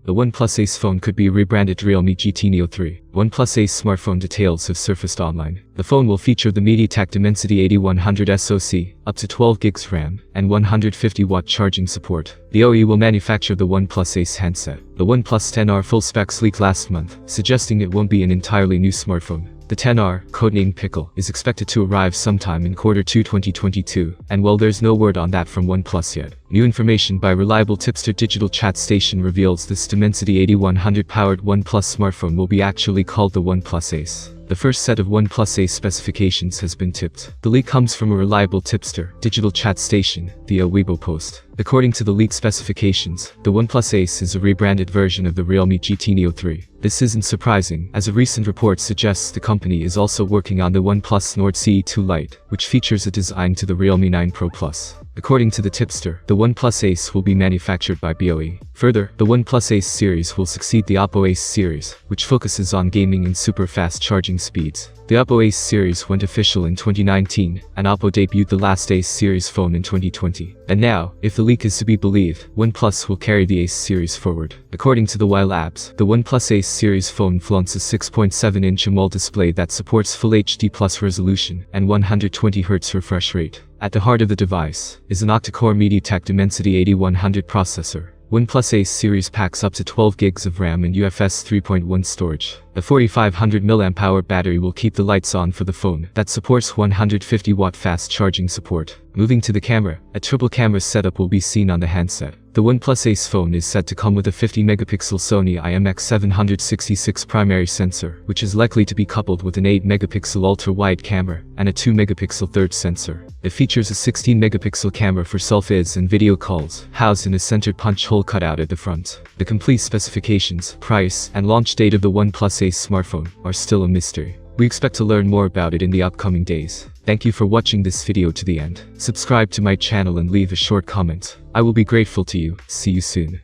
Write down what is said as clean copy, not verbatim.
The OnePlus Ace phone could be rebranded Realme GT Neo 3. OnePlus Ace smartphone details have surfaced online. The phone will feature the MediaTek Dimensity 8100 SoC, up to 12 GB RAM, and 150-watt charging support. The OE will manufacture the OnePlus Ace handset. The OnePlus 10R full specs leaked last month, suggesting it won't be an entirely new smartphone. The 10R, codenamed Pickle, is expected to arrive sometime in Q2 2022, and while there's no word on that from OnePlus yet, new information by reliable tipster Digital Chat Station reveals this Dimensity 8100-powered OnePlus smartphone will be actually called the OnePlus Ace. The first set of OnePlus Ace specifications has been tipped. The leak comes from a reliable tipster, Digital Chat Station, via Weibo post. According to the leaked specifications, the OnePlus Ace is a rebranded version of the Realme GT Neo 3. This isn't surprising, as a recent report suggests the company is also working on the OnePlus Nord CE2 Lite, which features a design to the Realme 9 Pro Plus. According to the tipster, the OnePlus Ace will be manufactured by BOE. Further, the OnePlus Ace series will succeed the Oppo Ace series, which focuses on gaming and super fast charging speeds. The Oppo Ace series went official in 2019, and Oppo debuted the last Ace series phone in 2020. And now, if the leak is to be believed, OnePlus will carry the Ace series forward. According to the Y Labs, the OnePlus Ace series phone flaunts a 6.7-inch AMOLED display that supports Full HD+ resolution and 120Hz refresh rate. At the heart of the device is an octa-core MediaTek Dimensity 8100 processor. OnePlus Ace series packs up to 12 GB of RAM and UFS 3.1 storage. The 4500 mAh battery will keep the lights on for the phone that supports 150-watt fast charging support. Moving to the camera, a triple camera setup will be seen on the handset. The OnePlus Ace phone is said to come with a 50-megapixel Sony IMX766 primary sensor, which is likely to be coupled with an 8-megapixel ultra-wide camera and a 2-megapixel third sensor. It features a 16-megapixel camera for selfies and video calls, housed in a centered punch hole cutout at the front. The complete specifications, price, and launch date of the OnePlus Ace smartphone are still a mystery. We expect to learn more about it in the upcoming days. Thank you for watching this video to the end. Subscribe to my channel and leave a short comment. I will be grateful to you. See you soon.